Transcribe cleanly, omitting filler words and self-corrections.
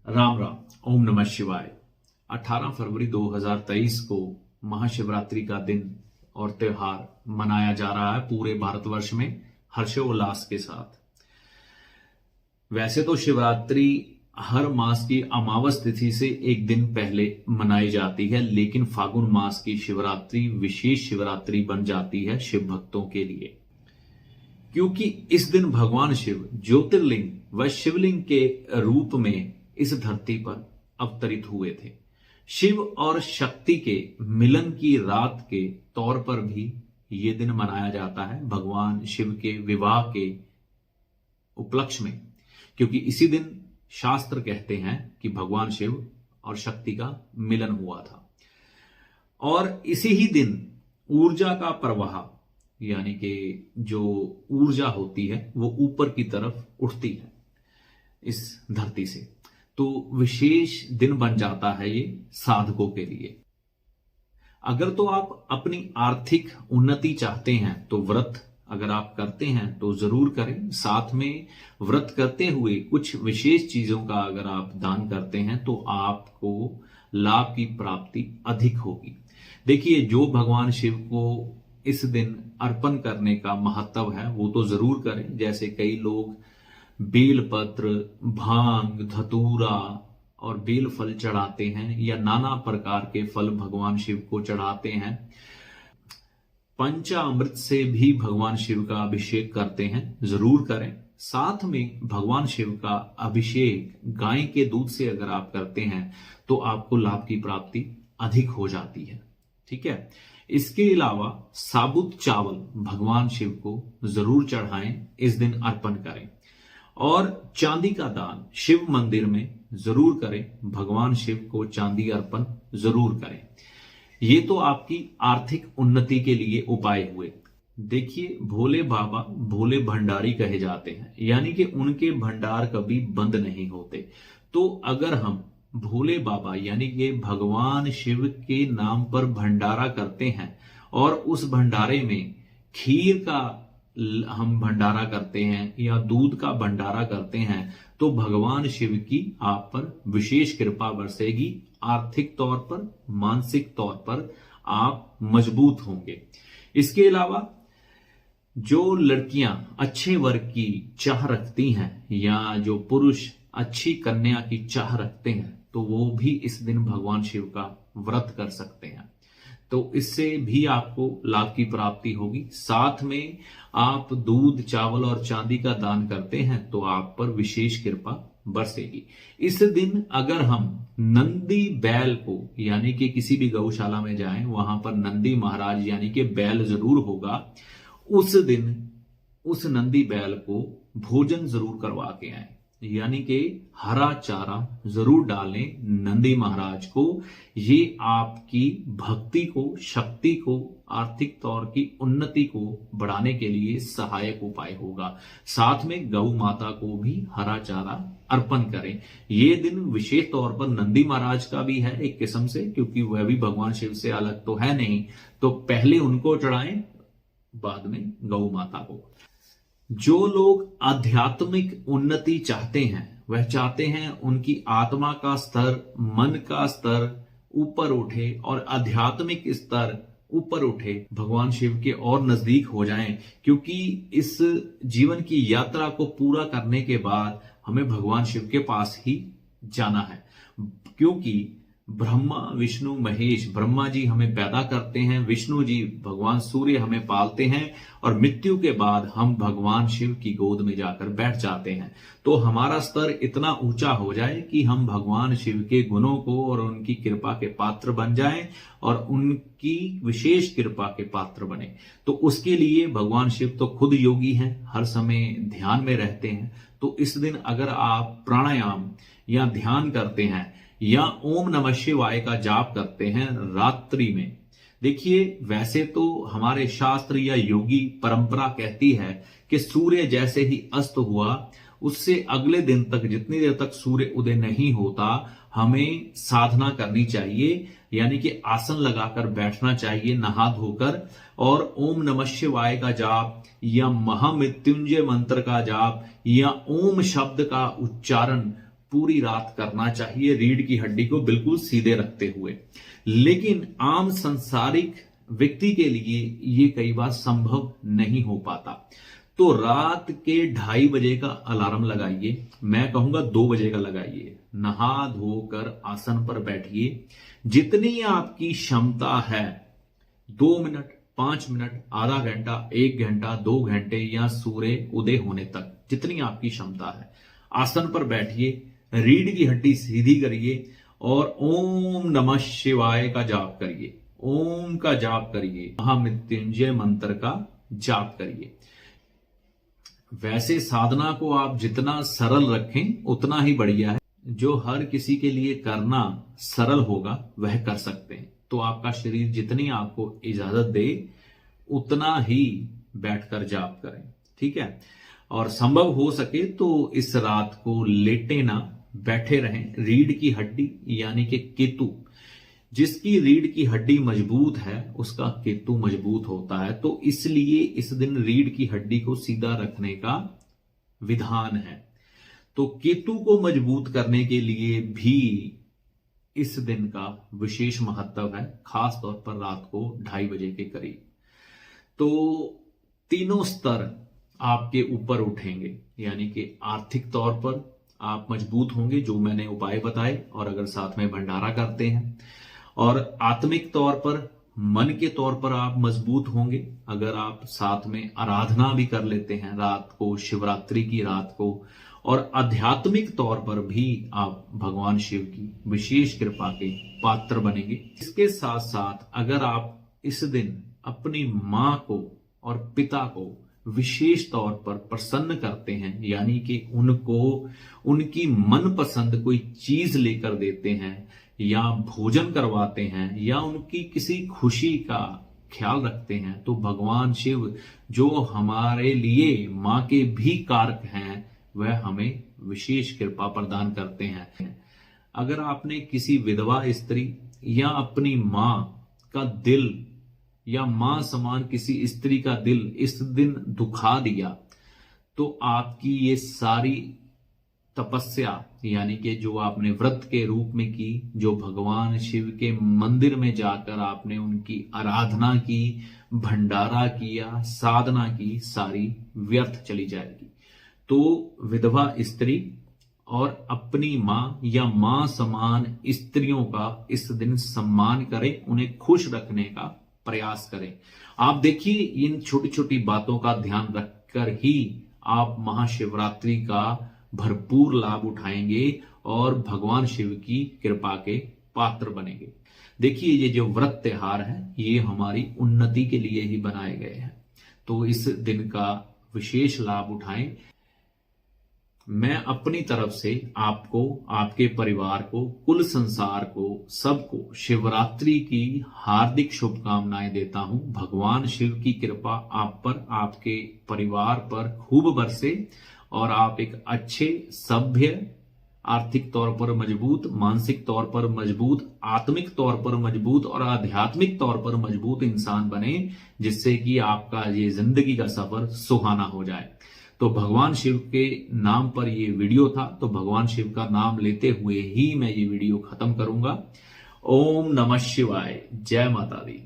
राम राम। ओम नमः शिवाय। 18 फरवरी 2023 को महाशिवरात्रि का दिन और त्योहार मनाया जा रहा है पूरे भारतवर्ष में हर्षोल्लास के साथ। वैसे तो शिवरात्रि हर मास की अमावस तिथि से एक दिन पहले मनाई जाती है, लेकिन फागुन मास की शिवरात्रि विशेष शिवरात्रि बन जाती है शिव भक्तों के लिए, क्योंकि इस दिन भगवान शिव ज्योतिर्लिंग व शिवलिंग के रूप में इस धरती पर अवतरित हुए थे। शिव और शक्ति के मिलन की रात के तौर पर भी ये दिन मनाया जाता है भगवान शिव के विवाह के उपलक्ष्य में, क्योंकि इसी दिन शास्त्र कहते हैं कि भगवान शिव और शक्ति का मिलन हुआ था। और इसी ही दिन ऊर्जा का प्रवाह, यानी कि जो ऊर्जा होती है वो ऊपर की तरफ उठती है इस धरती से, तो विशेष दिन बन जाता है ये साधकों के लिए। अगर तो आप अपनी आर्थिक उन्नति चाहते हैं तो व्रत अगर आप करते हैं तो जरूर करें। साथ में व्रत करते हुए कुछ विशेष चीजों का अगर आप दान करते हैं तो आपको लाभ की प्राप्ति अधिक होगी। देखिए, जो भगवान शिव को इस दिन अर्पण करने का महत्व है वो तो जरूर करें। जैसे कई लोग बेलपत्र, भांग, धतूरा और बेल फल चढ़ाते हैं या नाना प्रकार के फल भगवान शिव को चढ़ाते हैं। पंचामृत से भी भगवान शिव का अभिषेक करते हैं, जरूर करें। साथ में भगवान शिव का अभिषेक गाय के दूध से अगर आप करते हैं तो आपको लाभ की प्राप्ति अधिक हो जाती है। ठीक है। इसके अलावा साबुत चावल भगवान शिव को जरूर चढ़ाएं, इस दिन अर्पण करें। और चांदी का दान शिव मंदिर में जरूर करें, भगवान शिव को चांदी अर्पण जरूर करें। ये तो आपकी आर्थिक उन्नति के लिए उपाय हुए। देखिए, भोले बाबा भोले भंडारी कहे जाते हैं, यानी कि उनके भंडार कभी बंद नहीं होते। तो अगर हम भोले बाबा यानी कि भगवान शिव के नाम पर भंडारा करते हैं और उस भंडारे में खीर का हम भंडारा करते हैं या दूध का भंडारा करते हैं तो भगवान शिव की आप पर विशेष कृपा बरसेगी। आर्थिक तौर पर, मानसिक तौर पर आप मजबूत होंगे। इसके अलावा जो लड़कियां अच्छे वर्ग की चाह रखती हैं या जो पुरुष अच्छी कन्या की चाह रखते हैं तो वो भी इस दिन भगवान शिव का व्रत कर सकते हैं, तो इससे भी आपको लाभ की प्राप्ति होगी। साथ में आप दूध, चावल और चांदी का दान करते हैं तो आप पर विशेष कृपा बरसेगी। इस दिन अगर हम नंदी बैल को, यानी कि किसी भी गौशाला में जाएं, वहां पर नंदी महाराज यानी कि बैल जरूर होगा, उस दिन उस नंदी बैल को भोजन जरूर करवा के आए, यानी कि हरा चारा जरूर डालें नंदी महाराज को। ये आपकी भक्ति को, शक्ति को, आर्थिक तौर की उन्नति को बढ़ाने के लिए सहायक उपाय होगा। साथ में गौ माता को भी हरा चारा अर्पण करें। ये दिन विशेष तौर पर नंदी महाराज का भी है एक किस्म से, क्योंकि वह भी भगवान शिव से अलग तो है नहीं, तो पहले उनको चढ़ाएं, बाद में गौ माता को। जो लोग आध्यात्मिक उन्नति चाहते हैं, वह चाहते हैं उनकी आत्मा का स्तर, मन का स्तर ऊपर उठे और आध्यात्मिक स्तर ऊपर उठे, भगवान शिव के और नजदीक हो जाएं, क्योंकि इस जीवन की यात्रा को पूरा करने के बाद हमें भगवान शिव के पास ही जाना है। क्योंकि ब्रह्मा, विष्णु, महेश, ब्रह्मा जी हमें पैदा करते हैं, विष्णु जी भगवान सूर्य हमें पालते हैं और मृत्यु के बाद हम भगवान शिव की गोद में जाकर बैठ जाते हैं। तो हमारा स्तर इतना ऊंचा हो जाए कि हम भगवान शिव के गुणों को और उनकी कृपा के पात्र बन जाएं और उनकी विशेष कृपा के पात्र बने। तो उसके लिए भगवान शिव तो खुद योगी हैं, हर समय ध्यान में रहते हैं। तो इस दिन अगर आप प्राणायाम या ध्यान करते हैं या ओम नमः शिवाय का जाप करते हैं रात्रि में, देखिए, वैसे तो हमारे शास्त्र या योगी परंपरा कहती है कि सूर्य जैसे ही अस्त हुआ उससे अगले दिन तक, जितनी देर तक सूर्य उदय नहीं होता, हमें साधना करनी चाहिए, यानी कि आसन लगाकर बैठना चाहिए नहा धोकर, और ओम नमः शिवाय का जाप या महामृत्युंजय मंत्र का जाप या ओम शब्द का उच्चारण पूरी रात करना चाहिए, रीढ़ की हड्डी को बिल्कुल सीधे रखते हुए। लेकिन आम संसारिक व्यक्ति के लिए ये कई बार संभव नहीं हो पाता। तो रात के 2:30 बजे का अलार्म लगाइए, मैं कहूंगा 2 बजे का लगाइए। नहा धोकर आसन पर बैठिए। जितनी आपकी क्षमता है, 2 मिनट, 5 मिनट, आधा घंटा, 1 घंटा, 2 घंटे या सूर्य उदय होने तक जितनी आपकी क्षमता है, आसन पर बैठिए, रीढ़ की हड्डी सीधी करिए और ओम नमः शिवाय का जाप करिए। ओम का जाप करिए, महामृत्युंजय मंत्र का जाप करिए। वैसे साधना को आप जितना सरल रखें उतना ही बढ़िया है। जो हर किसी के लिए करना सरल होगा वह कर सकते हैं। तो आपका शरीर जितनी आपको इजाजत दे उतना ही बैठकर जाप करें, ठीक है। और संभव हो सके तो इस रात को लेटे ना, बैठे रहें। रीढ़ की हड्डी यानी कि केतु, जिसकी रीढ़ की हड्डी मजबूत है उसका केतु मजबूत होता है। तो इसलिए इस दिन रीढ़ की हड्डी को सीधा रखने का विधान है। तो केतु को मजबूत करने के लिए भी इस दिन का विशेष महत्व है, खास तौर पर रात को 2:30 बजे के करीब। तो तीनों स्तर आपके ऊपर उठेंगे, यानी कि आर्थिक तौर पर आप मजबूत होंगे, जो मैंने उपाय बताए, और अगर साथ में भंडारा करते हैं। और आत्मिक तौर पर, मन के तौर पर आप मजबूत होंगे अगर आप साथ में आराधना भी कर लेते हैं रात को, शिवरात्रि की रात को। और आध्यात्मिक तौर पर भी आप भगवान शिव की विशेष कृपा के पात्र बनेंगे। इसके साथ साथ अगर आप इस दिन अपनी मां को और पिता को विशेष तौर पर प्रसन्न करते हैं, यानी कि उनको उनकी मनपसंद कोई चीज लेकर देते हैं या भोजन करवाते हैं या उनकी किसी खुशी का ख्याल रखते हैं, तो भगवान शिव जो हमारे लिए मां के भी कारक हैं वह हमें विशेष कृपा प्रदान करते हैं। अगर आपने किसी विधवा स्त्री या अपनी मां का दिल या मां समान किसी स्त्री का दिल इस दिन दुखा दिया, तो आपकी ये सारी तपस्या, यानी कि जो आपने व्रत के रूप में की, जो भगवान शिव के मंदिर में जाकर आपने उनकी आराधना की, भंडारा किया, साधना की, सारी व्यर्थ चली जाएगी। तो विधवा स्त्री और अपनी मां या मां समान स्त्रियों का इस दिन सम्मान करें, उन्हें खुश रखने का प्रयास करें। आप देखिए, इन छोटी छोटी बातों का ध्यान रखकर ही आप महाशिवरात्रि का भरपूर लाभ उठाएंगे और भगवान शिव की कृपा के पात्र बनेंगे। देखिए, ये जो व्रत त्योहार है ये हमारी उन्नति के लिए ही बनाए गए हैं, तो इस दिन का विशेष लाभ उठाएं। मैं अपनी तरफ से आपको, आपके परिवार को, कुल संसार को, सबको शिवरात्रि की हार्दिक शुभकामनाएं देता हूं। भगवान शिव की कृपा आप पर, आपके परिवार पर खूब बरसे और आप एक अच्छे, सभ्य, आर्थिक तौर पर मजबूत, मानसिक तौर पर मजबूत, आत्मिक तौर पर मजबूत और आध्यात्मिक तौर पर मजबूत इंसान बने, जिससे कि आपका ये जिंदगी का सफर सुहाना हो जाए। तो भगवान शिव के नाम पर ये वीडियो था, तो भगवान शिव का नाम लेते हुए ही मैं ये वीडियो खत्म करूंगा। ओम नमः शिवाय, जय माता दी।